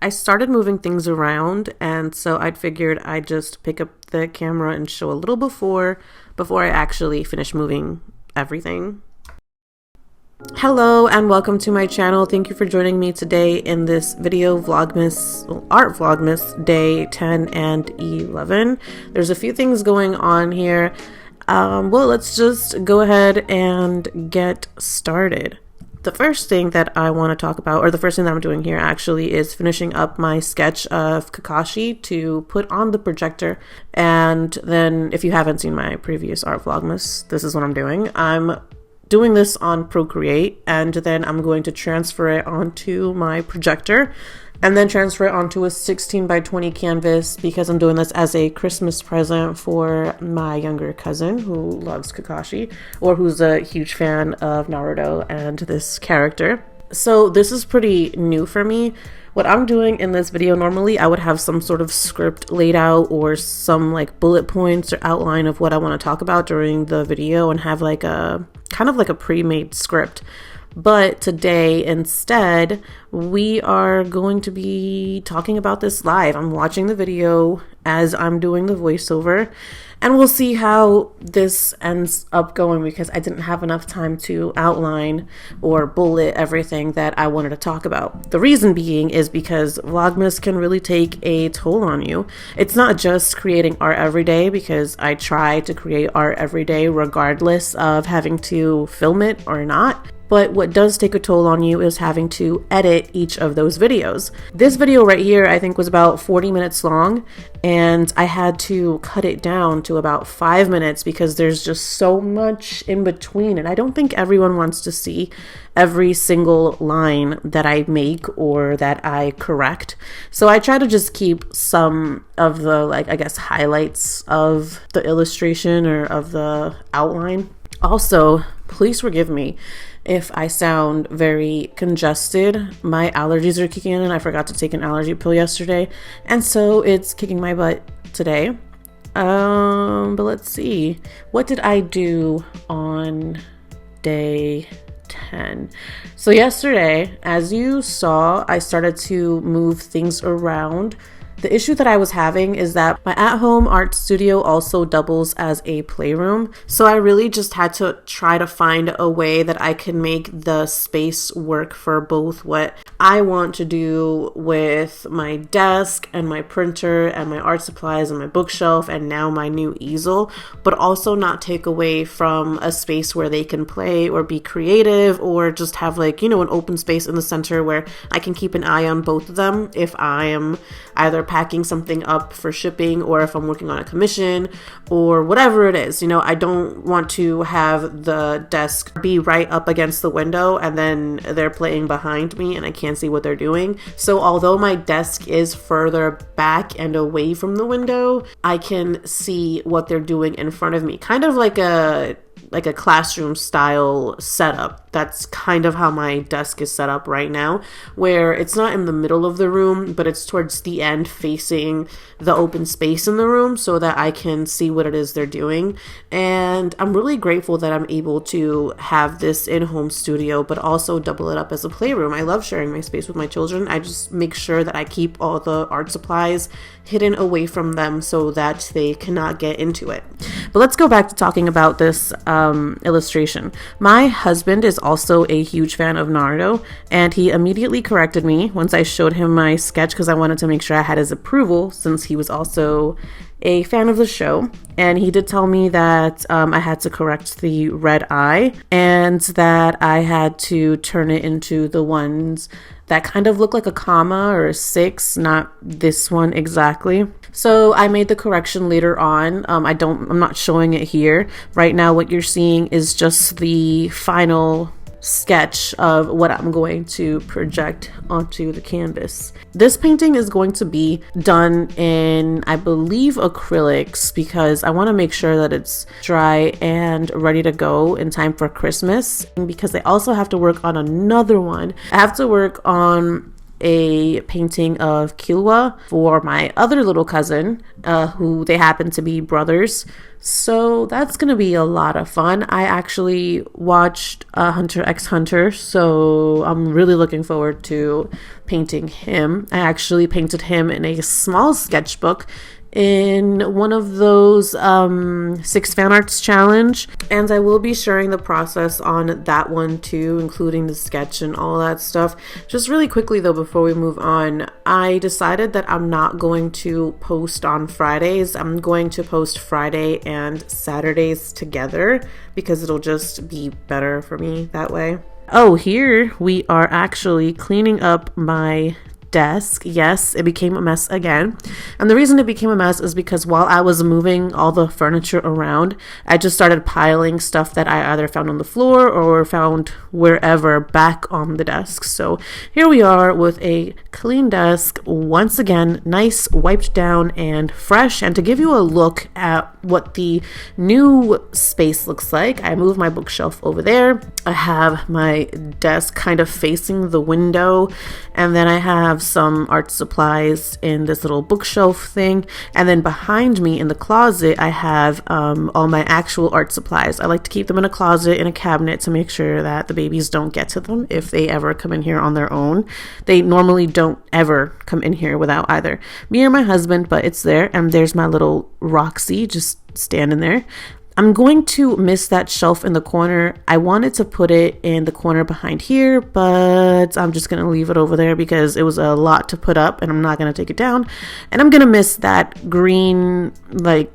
I started moving things around, and so I'd figured I'd just pick up the camera and show a little before I actually finish moving everything. Hello and welcome to my channel. Thank you for joining me today in this video vlogmas, art vlogmas day 10 and 11. There's a few things going on here. Well, let's just go ahead and get started. The first thing that I want to talk about, or the first thing that I'm doing here actually, is finishing up my sketch of Kakashi to put on the projector. And then if you haven't seen my previous art vlogmas, this is what I'm doing. I'm doing this on Procreate, and then I'm going to transfer it onto my projector and then transfer it onto a 16 by 20 canvas because I'm doing this as a Christmas present for my younger cousin who loves Kakashi, or who's a huge fan of Naruto and this character. So this is pretty new for me. What I'm doing in this video, normally I would have some sort of script laid out or some like bullet points or outline of what I want to talk about during the video and have like a kind of like a pre-made script. But today, instead, we are going to be talking about this live. I'm watching the video as I'm doing the voiceover, and we'll see how this ends up going because I didn't have enough time to outline or bullet everything that I wanted to talk about. The reason being is because Vlogmas can really take a toll on you. It's not just creating art every day, because I try to create art every day regardless of having to film it or not. But what does take a toll on you is having to edit each of those videos. This video right here, I think, was about 40 minutes long, and I had to cut it down to about 5 minutes because there's just so much in between, and I don't think everyone wants to see every single line that I make or that I correct. So I try to just keep some of the, like, I guess, highlights of the illustration or of the outline. Also, please forgive me if I sound very congested. My allergies are kicking in, and I forgot to take an allergy pill yesterday, and so it's kicking my butt today. But let's see. What did I do on day 10? So yesterday, as you saw, I started to move things around. The issue that I was having is that my at-home art studio also doubles as a playroom. So I really just had to try to find a way that I can make the space work for both what I want to do with my desk and my printer and my art supplies and my bookshelf and now my new easel, but also not take away from a space where they can play or be creative or just have, like, you know, an open space in the center where I can keep an eye on both of them if I am either packing something up for shipping or if I'm working on a commission or whatever it is. You know, I don't want to have the desk be right up against the window and then they're playing behind me and I can't see what they're doing. So although my desk is further back and away from the window, I can see what they're doing in front of me. Kind of like a classroom style setup. That's kind of how my desk is set up right now, where it's not in the middle of the room, but it's towards the end facing the open space in the room so that I can see what it is they're doing. And I'm really grateful that I'm able to have this in-home studio, but also double it up as a playroom. I love sharing my space with my children. I just make sure that I keep all the art supplies hidden away from them so that they cannot get into it. But let's go back to talking about this illustration. My husband is also a huge fan of Naruto, and he immediately corrected me once I showed him my sketch because I wanted to make sure I had his approval since he was also a fan of the show. And he did tell me that I had to correct the red eye and that I had to turn it into the ones that kind of look like a comma or a 6, not this one exactly. So I made the correction later on. I'm not showing it here. Right now what you're seeing is just the final sketch of what I'm going to project onto the canvas. This painting is going to be done in, I believe, acrylics because I want to make sure that it's dry and ready to go in time for Christmas, because I also have to work on another one. I have to work on a painting of Kilwa for my other little cousin, who they happen to be brothers. So that's gonna be a lot of fun. I actually watched Hunter x Hunter, so I'm really looking forward to painting him. I actually painted him in a small sketchbook in one of those 6 fan arts challenge, and I will be sharing the process on that one too, including the sketch and all that stuff. Just really quickly though, before we move on, I decided that I'm not going to post on Fridays. I'm going to post Friday and Saturdays together because it'll just be better for me that way. Oh, here we are actually cleaning up my desk. Yes, it became a mess again. And the reason it became a mess is because while I was moving all the furniture around, I just started piling stuff that I either found on the floor or found wherever back on the desk. So here we are with a clean desk once again, nice, wiped down and fresh. And to give you a look at what the new space looks like, I moved my bookshelf over there. I have my desk kind of facing the window, and then I have some art supplies in this little bookshelf thing, and then behind me in the closet I have all my actual art supplies. I like to keep them in a closet, in a cabinet, to make sure that the babies don't get to them if they ever come in here on their own. They normally don't ever come in here without either me or my husband, but it's there. And there's my little Roxy just standing there. I'm going to miss that shelf in the corner. I wanted to put it in the corner behind here, but I'm just going to leave it over there because it was a lot to put up and I'm not going to take it down. And I'm going to miss that green, like,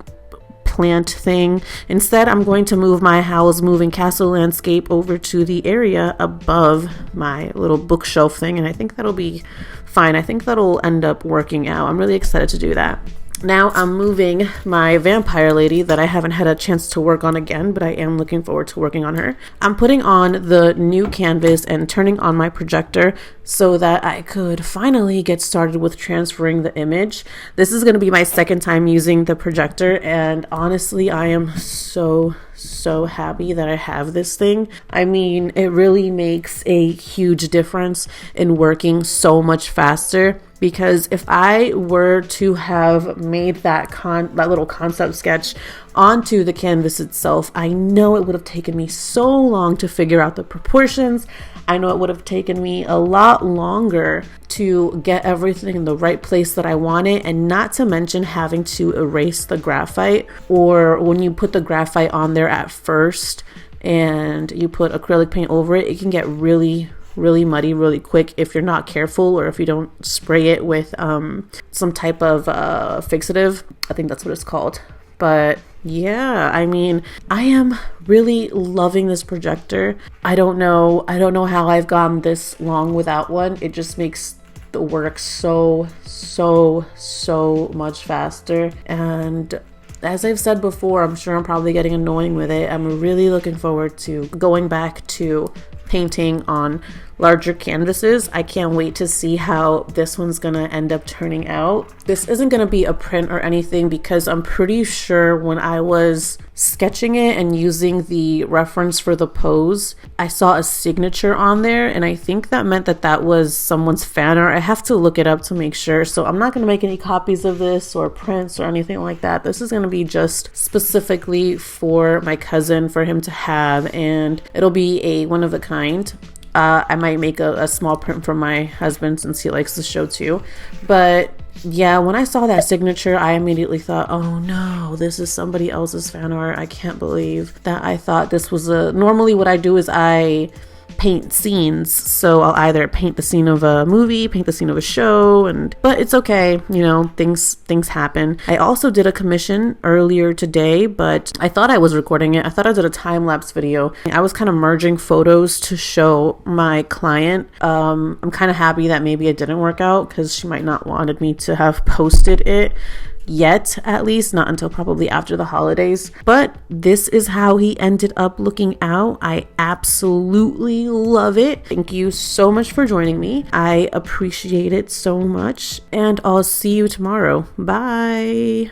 plant thing. Instead, I'm going to move my Howl's Moving Castle landscape over to the area above my little bookshelf thing, and I think that'll be fine. I think that'll end up working out. I'm really excited to do that. Now I'm moving my vampire lady that I haven't had a chance to work on again, but I am looking forward to working on her. I'm putting on the new canvas and turning on my projector so that I could finally get started with transferring the image. This is going to be my second time using the projector, and honestly, I am so happy that I have this thing. I mean, it really makes a huge difference in working so much faster. Because if I were to have made that little concept sketch onto the canvas itself, I know it would have taken me so long to figure out the proportions. I know it would have taken me a lot longer to get everything in the right place that I wanted, and not to mention having to erase the graphite, or when you put the graphite on there at first and you put acrylic paint over it, it can get really muddy really quick if you're not careful, or if you don't spray it with some type of fixative. I think that's what it's called. But yeah, I mean, I am really loving this projector. I don't know how I've gone this long without one. It just makes the work so much faster. And as I've said before, I'm sure I'm probably getting annoying with it. I'm really looking forward to going back to painting on larger canvases. I can't wait to see how this one's gonna end up turning out. This isn't gonna be a print or anything, because I'm pretty sure when I was sketching it and using the reference for the pose, I saw a signature on there, and I think that meant that that was someone's fan art. I have to look it up to make sure. So I'm not gonna make any copies of this or prints or anything like that. This is gonna be just specifically for my cousin, for him to have, and it'll be a one of a kind. I might make a small print for my husband since he likes the show too. But yeah, when I saw that signature, I immediately thought, oh no, this is somebody else's fan art. I can't believe that I thought this was normally what I do is I paint scenes. So I'll either paint the scene of a movie, paint the scene of a show, but it's okay, you know, things happen. I also did a commission earlier today, but I thought I was recording it. I thought I did a time-lapse video. I was kind of merging photos to show my client. I'm kind of happy that maybe it didn't work out, because she might not wanted me to have posted it yet, at least not until probably after the holidays. But this is how he ended up looking out. I absolutely love it. Thank you so much for joining me. I appreciate it so much, and I'll see you tomorrow. Bye.